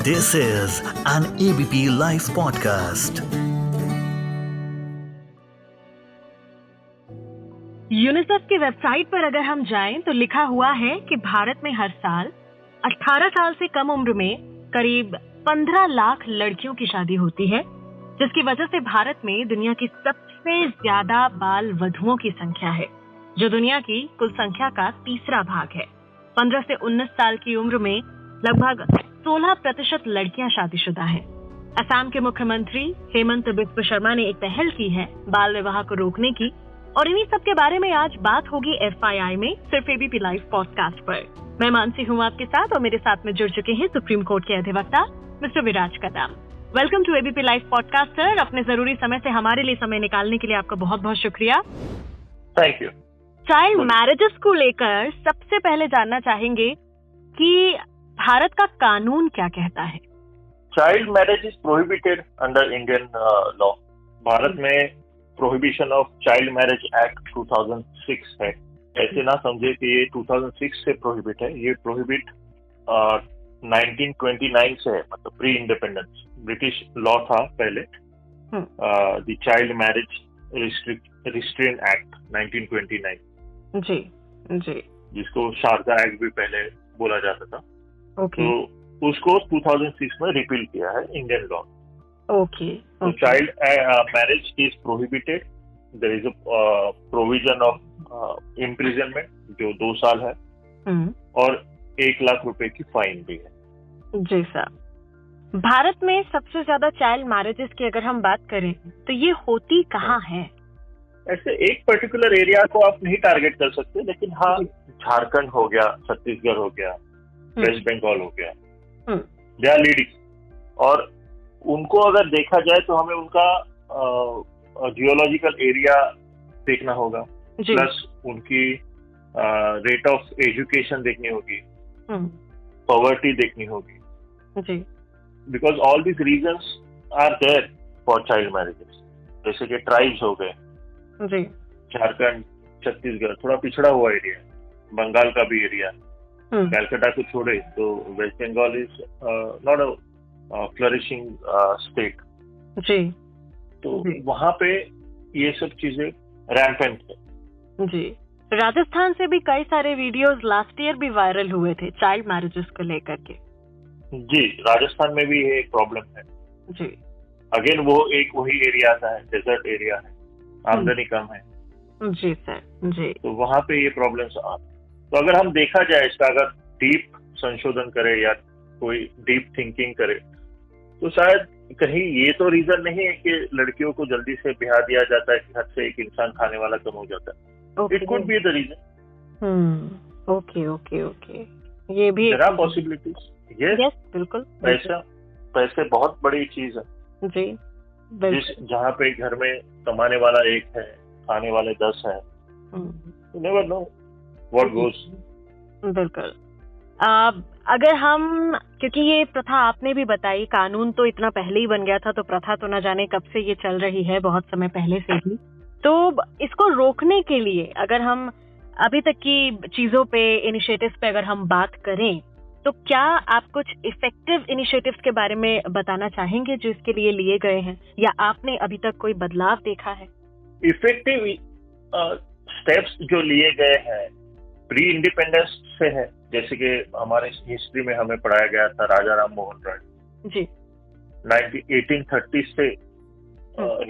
This is an ABP Life podcast. UNICEF की website पर अगर हम जाएं तो लिखा हुआ है कि भारत में हर साल 18 साल से कम उम्र में करीब 15 लाख लड़कियों की शादी होती है, जिसकी वजह से भारत में दुनिया की सबसे ज्यादा बाल वधुओं की संख्या है, जो दुनिया की कुल संख्या का तीसरा भाग है। 15 से 19 साल की उम्र में लगभग 16% लड़कियां शादीशुदा हैं। असम के मुख्यमंत्री हेमंत बिस्व शर्मा ने एक पहल की है बाल विवाह को रोकने की, और इन्हीं सब के बारे में आज बात होगी FYI में, सिर्फ एबीपी लाइव पॉडकास्ट पर। मैं मानसी हूँ आपके साथ, और मेरे साथ में जुड़ चुके हैं सुप्रीम कोर्ट के अधिवक्ता mister Viraj Kadam. Welcome to ABP live podcast sir. अपने जरूरी समय से हमारे लिए समय निकालने के लिए आपका बहुत बहुत शुक्रिया। Thank you. चाइल्ड मैरिजेस को लेकर सबसे पहले जानना चाहेंगे कि भारत का कानून क्या कहता है। Child marriage is prohibited under Indian law. भारत में prohibition of child marriage act 2006 है। ऐसे ना समझे कि ये 2006 से प्रोहिबिट है, ये प्रोहिबिट 1929 से है, मतलब प्री इंडिपेंडेंस ब्रिटिश लॉ था पहले। The child marriage restrain act 1929 जी जी, जिसको शारदा एक्ट भी पहले बोला जाता था। ओके तो उसको 2006 में रिपील किया है Indian law. Okay. So child marriage is prohibited. There is a provision of imprisonment जो 2 साल है, और 1 लाख रुपए की फाइन भी है। जी सर। भारत में सबसे ज्यादा चाइल्ड मैरिजेस की अगर हम बात करें तो ये होती कहाँ है? ऐसे एक पर्टिकुलर एरिया को आप नहीं टारगेट कर सकते, लेकिन हाँ, झारखंड हो गया, छत्तीसगढ़ हो गया, वेस्ट बंगाल हो गया, दे आर लीडिंग। और उनको अगर देखा जाए तो हमें उनका जियोलॉजिकल एरिया देखना होगा, प्लस उनकी रेट ऑफ एजुकेशन देखनी होगी, पॉवर्टी देखनी होगी, because all this reasons are there for child marriages. जैसे कि ट्राइब्स हो गए, झारखंड, छत्तीसगढ़ थोड़ा पिछड़ा हुआ एरिया है, बंगाल का भी एरिया, कैलकाटा को छोड़े तो West Bengal is not a flourishing state जी। तो वहाँ पे ये सब चीजें रैम्पेंट है जी। राजस्थान से भी कई सारे वीडियोस लास्ट ईयर भी वायरल हुए थे चाइल्ड मैरिजेस को लेकर के। जी, राजस्थान में भी ये एक प्रॉब्लम है जी। अगेन वो एक वही एरिया है, डेजर्ट एरिया है, आमदनी कम है जी सर जी। तो वहाँ पे ये प्रॉब्लम्स आते। तो अगर हम देखा जाए इसका, अगर डीप संशोधन करे या कोई डीप थिंकिंग करे, तो शायद कहीं ये तो रीजन नहीं है कि लड़कियों को जल्दी से ब्याह दिया जाता है कि हद से एक इंसान खाने वाला कम हो जाता है। It could be the reason. Okay okay okay, ये भी देयर आर पॉसिबिलिटीज। यस बिल्कुल। पैसे बहुत बड़ी चीज है जी। जहाँ पे घर में कमाने वाला एक है, खाने वाले 10 है, you never know what goes. बिल्कुल। अगर हम, क्योंकि ये प्रथा आपने भी बताई, कानून तो इतना पहले ही बन गया था, तो प्रथा तो न जाने कब से ये चल रही है, बहुत समय पहले से ही। तो इसको रोकने के लिए अगर हम अभी तक की चीजों पे, इनिशिएटिव्स पे अगर हम बात करें, तो क्या आप कुछ इफेक्टिव इनिशिएटिव्स के बारे में बताना चाहेंगे जो इसके लिए लिए गए हैं, या आपने अभी तक कोई बदलाव देखा है? इफेक्टिव स्टेप्स जो लिए गए हैं प्री इंडिपेंडेंस से है, जैसे कि हमारे हिस्ट्री में हमें पढ़ाया गया था राजा राम मोहन राय जी 1830 से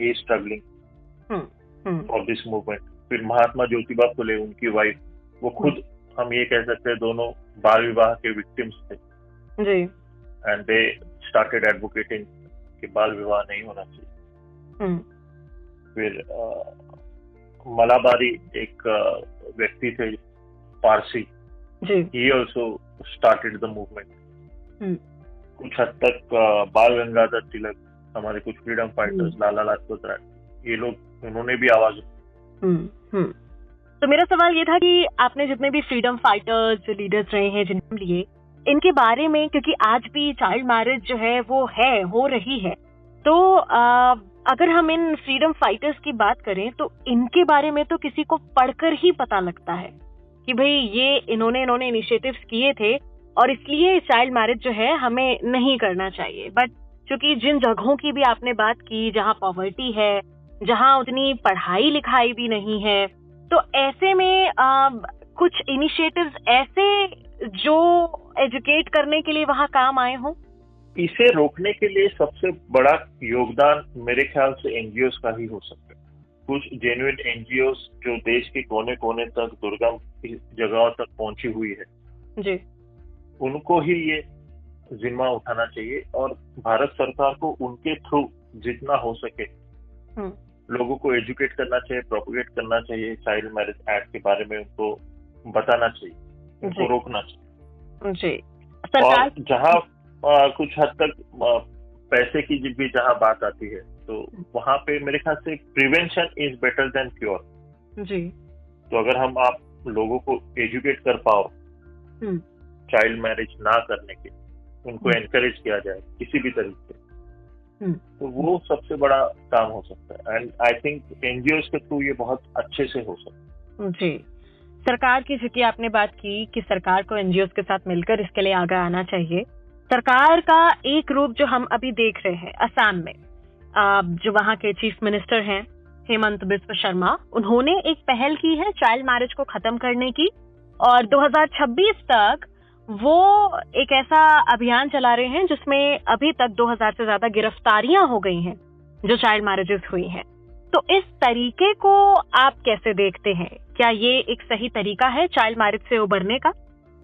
ही स्ट्रगलिंग फॉर दिस मूवमेंट। फिर महात्मा ज्योतिबा फुले, उनकी वाइफ, वो खुद हम ये कह सकते हैं दोनों बाल विवाह के विक्टिम्स थे जी, एंड दे स्टार्टेड एडवोकेटिंग कि बाल विवाह नहीं होना चाहिए। फिर मलाबारी एक व्यक्ति थे, Parsi, he also started the movement। कुछ हद तक बाल गंगाधर तिलक, हमारे कुछ फ्रीडम फाइटर्स, लाला लाजपत राय, ये लोग, उन्होंने भी आवाज। तो मेरा सवाल ये था कि आपने जितने भी फ्रीडम फाइटर्स, जो लीडर्स रहे हैं, जिन्होंने लिए, इनके बारे में, क्योंकि आज भी चाइल्ड मैरिज जो है वो हो रही है, तो अगर हम इन फ्रीडम फाइटर्स की बात करें तो इनके बारे में तो किसी को पढ़कर ही पता लगता है कि भाई ये इन्होंने इनिशिएटिव्स किए थे और इसलिए चाइल्ड मैरिज जो है हमें नहीं करना चाहिए। बट क्योंकि जिन जगहों की भी आपने बात की जहाँ पॉवर्टी है, जहाँ उतनी पढ़ाई लिखाई भी नहीं है, तो ऐसे में कुछ इनिशिएटिव्स ऐसे जो एजुकेट करने के लिए वहाँ काम आए हों। इसे रोकने के लिए सबसे बड़ा योगदान मेरे ख्याल से एनजीओस का ही हो सकता है। कुछ जेन्युइन एनजीओस जो देश के कोने कोने तक दुर्गम जगहों तक पहुंची हुई है जी, उनको ही ये जिम्मा उठाना चाहिए और भारत सरकार को उनके थ्रू जितना हो सके लोगों को एजुकेट करना चाहिए, प्रोपोगेट करना चाहिए, चाइल्ड मैरिज एक्ट के बारे में उनको बताना चाहिए, उनको रोकना चाहिए जी। और जहाँ कुछ हद तक पैसे की भी जहाँ बात आती है तो वहाँ पे मेरे ख्याल से prevention is better than cure जी। तो अगर आप लोगों को एजुकेट कर पाओ चाइल्ड मैरिज ना करने के, उनको एनकरेज किया जाए किसी भी तरीके से, तो वो सबसे बड़ा काम हो सकता है। एंड आई थिंक एनजीओ के थ्रू ये बहुत अच्छे से हो सकता है। जी, सरकार की, चूंकि आपने बात की कि सरकार को एनजीओ के साथ मिलकर इसके लिए आगे आना चाहिए। सरकार का एक रूप जो हम अभी देख रहे हैं असम में, जो वहाँ के चीफ मिनिस्टर हैं हेमंत बिस्व शर्मा, उन्होंने एक पहल की है चाइल्ड मैरिज को खत्म करने की और 2026 तक वो एक ऐसा अभियान चला रहे हैं जिसमें अभी तक 2000 से ज्यादा गिरफ्तारियां हो गई हैं जो चाइल्ड मैरिजेस हुई हैं। तो इस तरीके को आप कैसे देखते हैं? क्या ये एक सही तरीका है चाइल्ड मैरिज से उबरने का?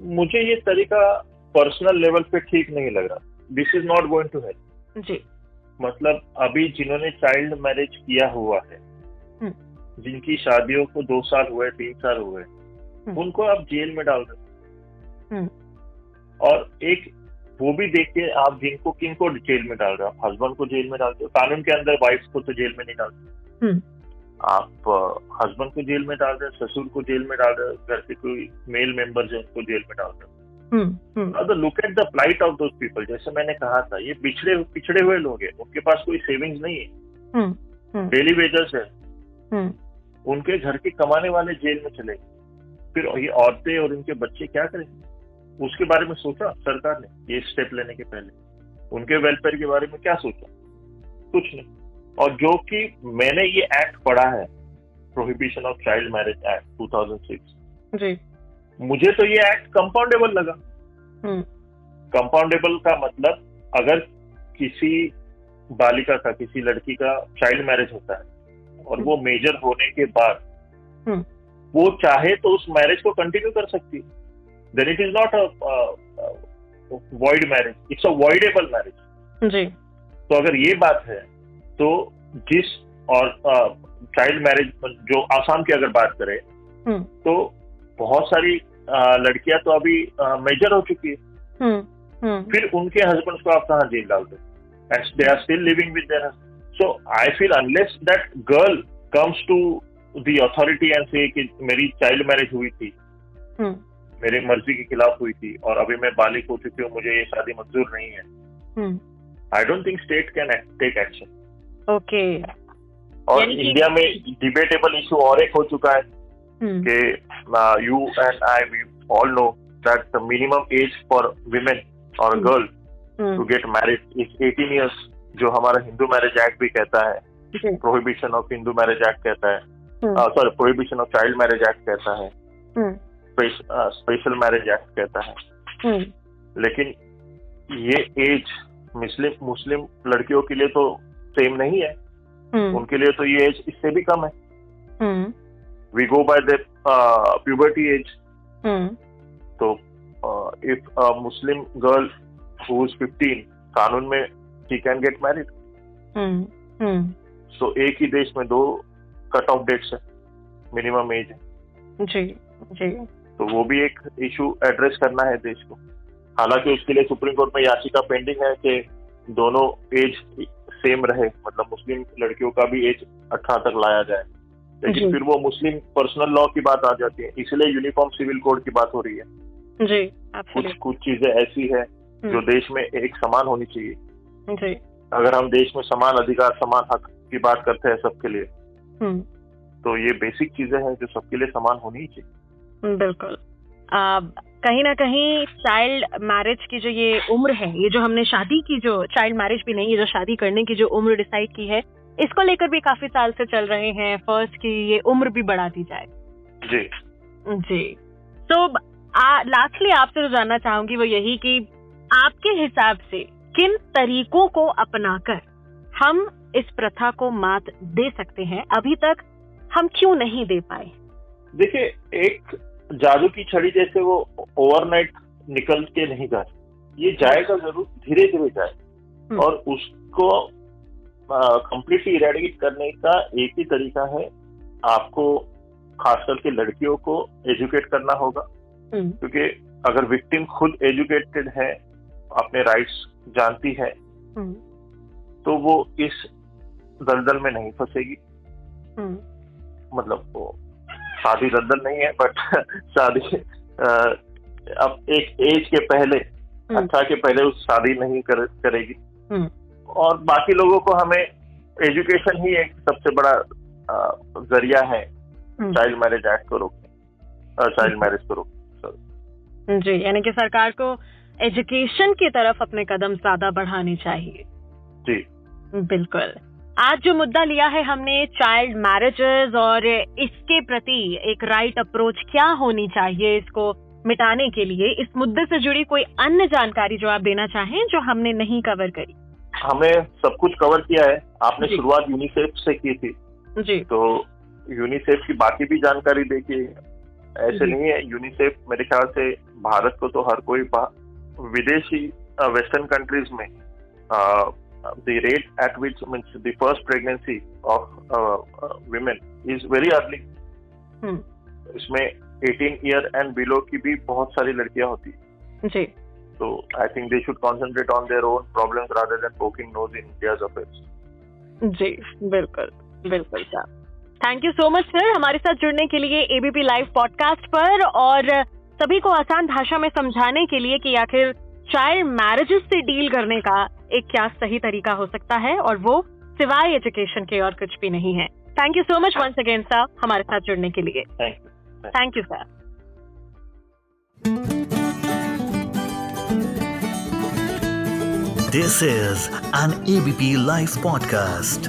मुझे ये तरीका पर्सनल लेवल पे ठीक नहीं लग रहा। This is not going to help जी। मतलब अभी जिन्होंने चाइल्ड मैरिज किया हुआ है, जिनकी शादियों को 2 साल हुए, 3 साल हुए, उनको आप जेल में डाल रहे और एक वो भी देखिए आप किनको जेल में डाल रहे हो। आप हस्बैंड को जेल में डालते हो, कानून के अंदर वाइफ को तो जेल में नहीं डालते, आप हस्बैंड को जेल में डाल रहे हो, ससुर को जेल में डाल रहे हो, घर के कोई मेल मेंबर जो उनको जेल में डाल रहे हो। Look at the plight of those people. जैसे मैंने कहा था, ये पिछड़े हुए लोग हैं, उनके पास कोई सेविंग्स नहीं है, डेली वेजर्स है, उनके घर के कमाने वाले जेल में चले गए। फिर ये औरतें और उनके बच्चे क्या करेंगे? उसके बारे में सोचा सरकार ने ये स्टेप लेने के पहले? उनके वेलफेयर के बारे में क्या सोचा? कुछ नहीं। और जो कि मैंने ये एक्ट पढ़ा है, prohibition of child marriage act 2006 जी, मुझे तो ये एक्ट कंपाउंडेबल लगा। कंपाउंडेबल का मतलब अगर किसी बालिका का, किसी लड़की का चाइल्ड मैरिज होता है और वो मेजर होने के बाद वो चाहे तो उस मैरिज को कंटिन्यू कर सकती है, then it is not a void marriage, it's a voidable marriage जी। तो अगर ये बात है तो जिस और चाइल्ड मैरिज जो आसाम की अगर बात करें तो बहुत सारी लड़कियां तो अभी मेजर हो चुकी है, फिर उनके हस्बैंड को आप कहाँ जेल डाल दो, and they are still living with their husband. So I feel unless that girl comes to the authority and say कि मेरी चाइल्ड मैरिज हुई थी, मेरे मर्जी के खिलाफ हुई थी और अभी मैं बालिग हो चुकी हूँ, मुझे ये शादी मंजूर नहीं है, I don't think state can take action. Okay. और इंडिया में डिबेटेबल इशू और एक हो चुका है कि you and I we all know that the minimum age for women और girl to get married is 18 years, जो हमारा हिंदू मैरिज एक्ट भी कहता है, prohibition of Hindu marriage act कहता है, sorry prohibition of child marriage act कहता है, स्पेशल मैरिज एक्ट कहता है। लेकिन ये एज मुस्लिम लड़कियों के लिए तो सेम नहीं है, उनके लिए तो ये एज इससे भी कम है। We go by the puberty age. तो if a Muslim girl who is 15 कानून में she can get married. So एक ही देश में 2 कट ऑफ डेट्स है, मिनिमम एज है जी जी। तो वो भी एक इशू एड्रेस करना है देश को। हालांकि उसके लिए सुप्रीम कोर्ट में याचिका पेंडिंग है कि दोनों एज सेम रहे, मतलब मुस्लिम लड़कियों का भी एज 18 तक लाया जाए, लेकिन फिर वो मुस्लिम पर्सनल लॉ की बात आ जाती है, इसलिए यूनिफॉर्म सिविल कोड की बात हो रही है जी। कुछ चीजें ऐसी है जो देश में एक समान होनी चाहिए जी। अगर हम देश में समान अधिकार, समान हक की बात करते हैं सबके लिए, तो ये बेसिक चीजें हैं जो सबके लिए समान होनी चाहिए। बिल्कुल। कहीं ना कहीं चाइल्ड मैरिज की जो ये उम्र है, ये जो हमने शादी की, जो चाइल्ड मैरिज भी नहीं, ये जो शादी करने की जो उम्र डिसाइड की है, इसको लेकर भी काफी साल से चल रहे हैं फर्स्ट की ये उम्र भी बढ़ा दी जाए। जी जी। तो लास्टली आपसे जो जानना चाहूंगी वो यही कि आपके हिसाब से किन तरीकों को अपनाकर हम इस प्रथा को मात दे सकते हैं, अभी तक हम क्यों नहीं दे पाए? देखिए, एक जादू की छड़ी जैसे वो ओवरनाइट निकल के नहीं जाए, ये जाएगा जरूर, धीरे धीरे जाए। और उसको कंप्लीटली इरेडिकेट करने का एक ही तरीका है, आपको खास करके लड़कियों को एजुकेट करना होगा। क्योंकि अगर विक्टिम खुद एजुकेटेड है, अपने राइट्स जानती है, तो वो इस दलदल में नहीं फंसेगी। मतलब वो शादी दलदल नहीं है, बट शादी अब एक एज के पहले, 18 के पहले उस शादी नहीं करेगी। और बाकी लोगों को हमें एजुकेशन ही एक सबसे बड़ा जरिया है चाइल्ड मैरिज एक्ट को रोकने, चाइल्ड मैरिज को रोकने। जी, यानी कि सरकार को एजुकेशन की तरफ अपने कदम ज्यादा बढ़ाने चाहिए। जी बिल्कुल। आज जो मुद्दा लिया है हमने चाइल्ड मैरिजेस और इसके प्रति एक राइट अप्रोच क्या होनी चाहिए इसको मिटाने के लिए, इस मुद्दे से जुड़ी कोई अन्य जानकारी जो आप देना चाहें जो हमने नहीं कवर करी? हमने सब कुछ कवर किया है। आपने शुरुआत यूनिसेफ से की थी जी, तो यूनिसेफ की बाकी भी जानकारी देखिए। ऐसे नहीं है, यूनिसेफ मेरे ख्याल से भारत को तो हर कोई विदेशी वेस्टर्न कंट्रीज में the rate at which means the first pregnancy of women is very early. इसमें 18 year and below की भी बहुत सारी लड़कियां होती हैं। जी। So I think they should concentrate on their own problems rather than poking nose in India's affairs. जी बिल्कुल बिल्कुल sir. Thank you so much sir हमारे साथ जुड़ने के लिए एबीपी लाइव पॉडकास्ट पर, और सभी को आसान भाषा में समझाने के लिए कि आखिर चाइल्ड मैरिजेस से डील करने का एक क्या सही तरीका हो सकता है, और वो सिवाय एजुकेशन के और कुछ भी नहीं है। Thank you so much once again sir हमारे साथ जुड़ने के लिए। Thank you sir. This is an ABP Live podcast.